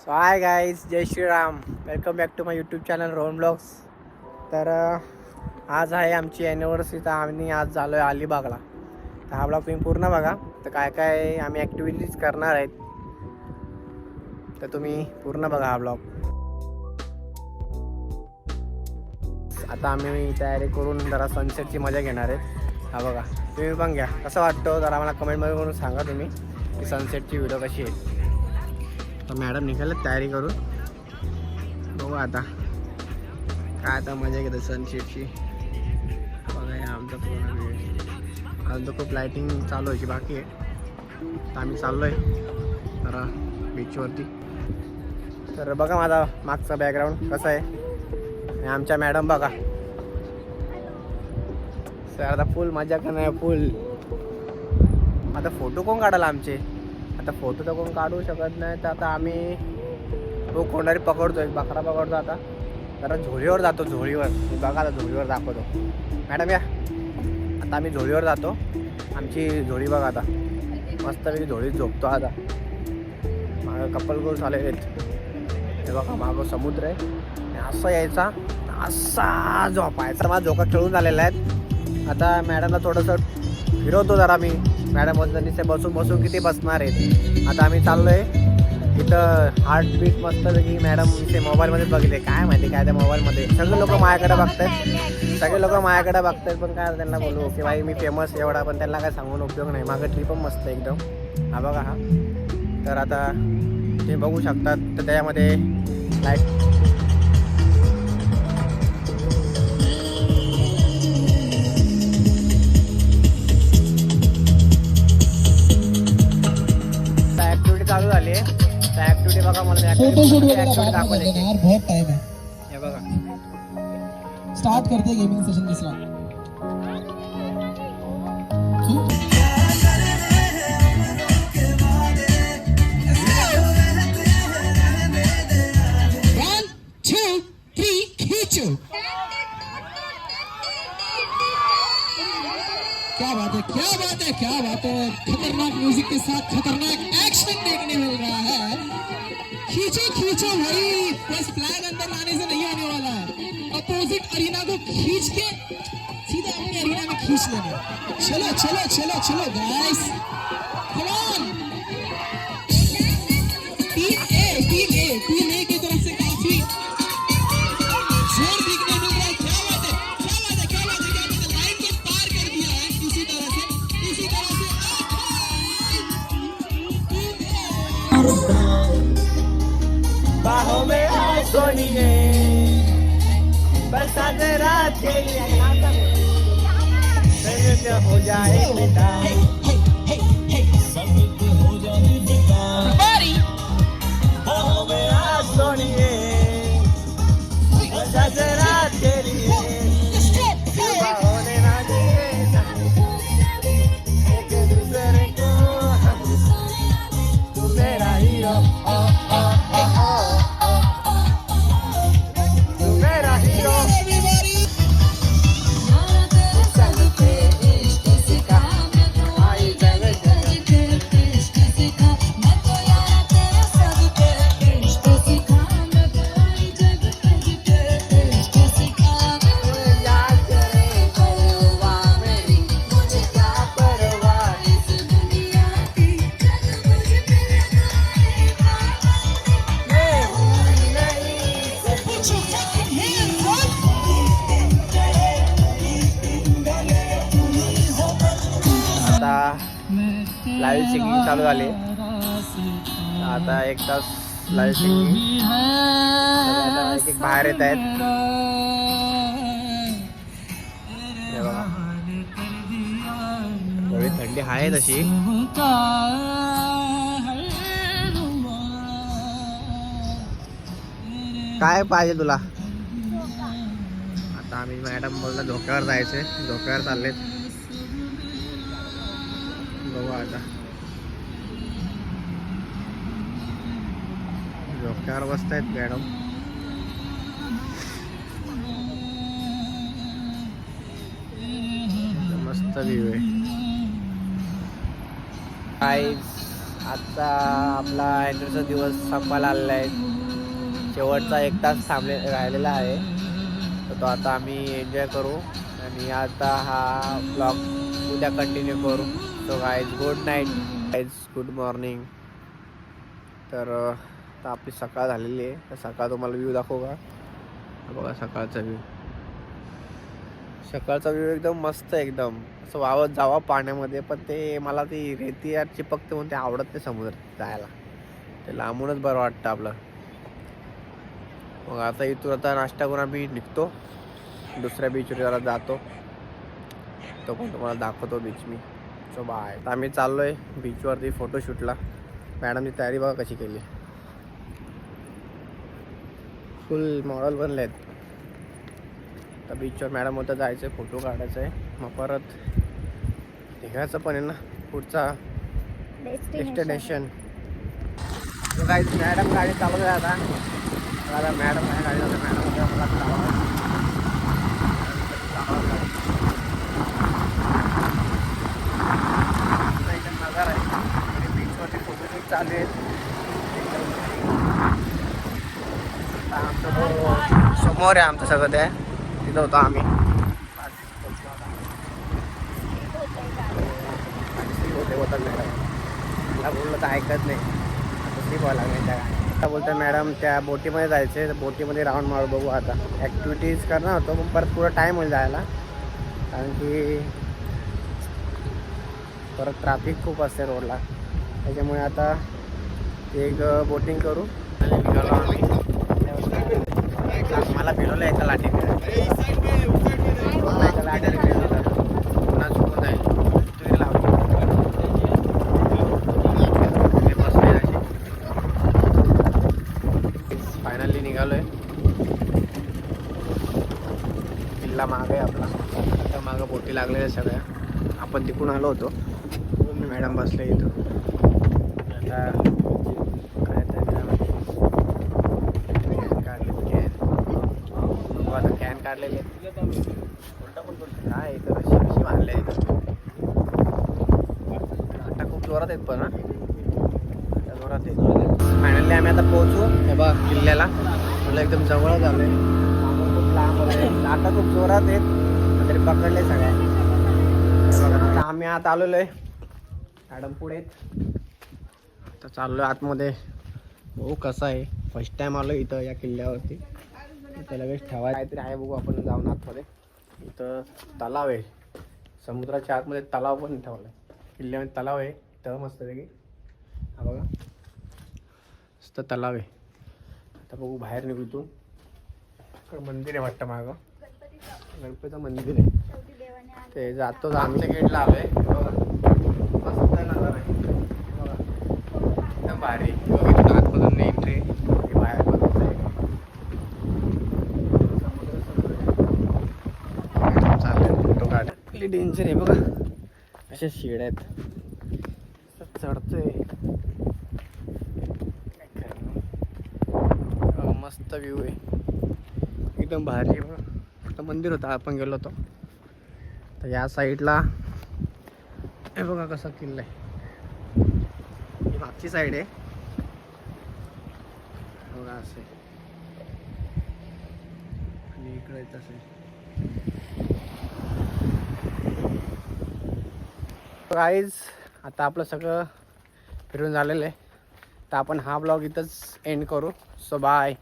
So hi guys, जय Shriram. Welcome back to my YouTube channel Rohan blogs. तर आज आहे आमची ॲनिव्हर्सरी. तर आम्ही आज झालो आहे अलिबागला. तर हा ब्लॉग तुम्ही पूर्ण बघा. तर काय काय आम्ही ॲक्टिव्हिटीज करणार आहेत तर तुम्ही पूर्ण बघा हा ब्लॉग. आता आम्ही तयारी करून जरा सनसेटची मजा घेणार आहेत. हा बघा, तुम्ही पण घ्या. कसं वाटतं जरा मला कमेंटमध्ये करून सांगा तुम्ही की सनसेटची व्हिडिओ कशी आहे. तर मॅडम निघाले तयारी करून. बघू आता काय आता मजा घेतो सनसेटची. बघा या आमचा पूर्ण वेळ. आज तर खूप लाईटिंग चालू व्हायची बाकी आहे. तर आम्ही चाललो आहे जरा बीचवरती. तर बघा माझा मागचा बॅकग्राऊंड कसा आहे. आणि आमच्या मॅडम बघा सर, आता फुल मजा करणार फुल. आता फोटो कोण काढायला आमचे. आता फोटो तर कोण काढू शकत नाही. तर आता आम्ही तो कोणारी पकडतो, एक बकरा पकडतो. आता जरा झोळीवर जातो. झोळीवर बघा, आता झोळीवर दाखवतो. मॅडम या. आता आम्ही झोळीवर जातो. आमची झोळी बघा आता मस्तपैकी झोळीत झोपतो. आता मागं कपल गोल झाले आहेत. हे बघा मागं समुद्र आहे. असं यायचा, असा झोपायचा. माझा झोका खेळून झालेला आहे. आता मॅडमला थोडंसं फिरवतो जरा मी. मॅडम वजनीचे बसून बसून किती बसणार आहेत. आता आम्ही चाललो आहे इथं. हार्टबीट मस्तपैकी मॅडमचे मोबाईलमध्येच बघितले. काय माहिती काय त्या मोबाईलमध्ये. सगळे लोक माझ्याकडे बघतात. सगळे लोक माझ्याकडे बघतात. पण काय त्यांना बोलू की भाई मी फेमस एवढा. पण त्यांना काय सांगून उपयोग नाही. मागं ट्री पण मस्त एकदम. हा बघा हा. तर आता ते बघू शकतात. तर त्यामध्ये लाईट चालू झाली आहे. तर ऍक्टिव्हिटी बघा. मला ऍक्टिव्हिटी दाखवली. बहुत टाइम है. हे बघा स्टार्ट करते हैं गेमिंग सेशन दूसरा. One, two, three, खींचो. क्या बात है, क्या बात है, क्या बात है. खतरनाक म्यूजिक के साथ खतरनाक एक्शन देखने मिल रहा है. खींचो खींचो भाई. बस फ्लैग अंदर लाने से नहीं होने वाला है. अपोजिट अरीना को खींच के सीधा अपने अरीना में खींच लेना. चलो चलो चलो चलो गाइस, कम ऑन. टीम ए की तरफ से काफी जोर दिखने मिल रहा है. क्या बात है, क्या बात है, क्या बात है, क्या बात है. लाइन को पार कर दिया है किसी तरह से, इसी तरह से. बाहों में आ सोनिए, बरसात रात के लिए हो जाए बेटा. बाहों में आ सोनिए, बरसात रात के लिए होने ना दे एक दूसरे को. तू मेरा हीरो, लाईव्ह सिंगिंग चालू झाली. आता एक तास लाईव्ह सिंगिंग. एक बाहेर येत आहेत. थोडी थंडी आहे तशी. काय पाहिजे तुला. आता आम्ही मॅडम बोलला धोक्यावर जायचंय. धोक्यावर चाललेत. बघू आता डोक्यावर बसतायत मॅडम. मस्त व्ह्यू आहे. आजचा आपला एंट्रीचा दिवस संपायला आलेला आहे. शेवटचा 1 तास राहिलेला आहे. तर तो आता आम्ही एन्जॉय करू आणि आता हा ब्लॉग उद्या कंटिन्यू करू. So guys good night, guys good morning. तर आता आपली सकाळ झालेली आहे. तर सकाळ तुम्हाला व्ह्यू दाखवू का? बघा सकाळचा व्ह्यू. सकाळचा व्ह्यू एकदम मस्त, एकदम असं वावत जावा पाण्यामध्ये. पण ते मला ती रेती यार चिपकते म्हणून ते आवडत नाही समुद्रात जायला. ते लांबूनच बरं वाटतं आपलं. मग आता इथून आता नाश्ता करून आम्ही निघतो. दुसऱ्या बीचवर जातो. तो पण तुम्हाला दाखवतो बीच मी. So bye. आता आम्ही चाललो आहे बीचवरती फोटोशूटला. मॅडमची तयारी बघा कशी केली. फुल मॉडेल बनले आहेत. तर बीचवर मॅडम होतं जायचं आहे, फोटो काढायचं आहे. मग परत निघायचं पण आहे ना पुढचा डेस्टिनेशन. काहीच मॅडम गाडी चालवत आहे आता. मॅडम आहे गाडी जातं. मॅडम मला नजार आहे. बीचवरती फोटोशूट चालू आहेत. आमचं समोर आहे आमचं सगळं. ते तिथं होतो आम्ही. होतात मॅडम मला बोललं तर ऐकत नाही. स्लीप व्हायला लागली त्या गाडी. आता बोलतं मॅडम त्या बोटीमध्ये जायचं. तर बोटीमध्ये राऊंड मारू बघू. आता ॲक्टिव्हिटीज करणार होतो पण परत पुढं टाईम होईल जायला. कारण की परत ट्रॅफिक खूप असते रोडला. त्याच्यामुळे आता एक बोटिंग करू आणि निघालो आम्ही. मला फिरवलं एका लाटीने. एका लाटीने फिरवलं पुन्हा चुकून जाईल. तुझी लावली फायनली निघालोय. किल्ला माग आहे आपला. आता मागं बोटी लागलेल्या सगळ्या. आपण तिकडून आलो होतो. मॅडम बसले इथं. आता काय कॅन काढलेले काय इथं अशी अशी मारले. आता खूप जोरात आहेत पण आता जोरात आहेत. फायनली आम्ही आता पोहोचू हे बघा किल्ल्याला. मला एकदम जवळच आलोय. खूप लांब आता खूप जोरात आहेत तरी पकडले सगळ्या. आता आम्ही आत आलेलो आहे. मॅडम पुढे आता चाललो आहे आतमध्ये. हो कसं आहे फर्स्ट टाइम आलो इथं या किल्ल्यावरती. त्याला वेळेस ठेवायला काहीतरी आहे बघू आपण जाऊन आतमध्ये. इथं तलाव आहे. समुद्राच्या आतमध्ये तलाव पण ठेवला आहे. किल्ल्यामध्ये तलाव आहे इथं मस्तपैकी. हा बघा मस्त तलाव आहे. आता बघू बाहेर निघू इथून. इकडं मंदिर आहे वाटतं मागं. गणपतीचं मंदिर आहे. ते जातो आमच्या गेटला आलो आहे. मस्त नजारा आहे बघा एकदम भारी. इथून आतमधून एंट्री बाहेर फोटो काढ. डेंजर आहे बघा. अशा शेड आहेत. चढतोय मस्त व्ह्यू आहे एकदम भारी. फक्त मंदिर होतं आपण गेलो होतो. तर या साईडला हे बघा कसा किल्ला आहे. ही मागची साईड आहे बघा असे. आणि इकडे तसे. गाईज आता आपलं सगळं फिरून झालेलं आहे. तर आपण हा ब्लॉग इथंच एंड करू. So bye.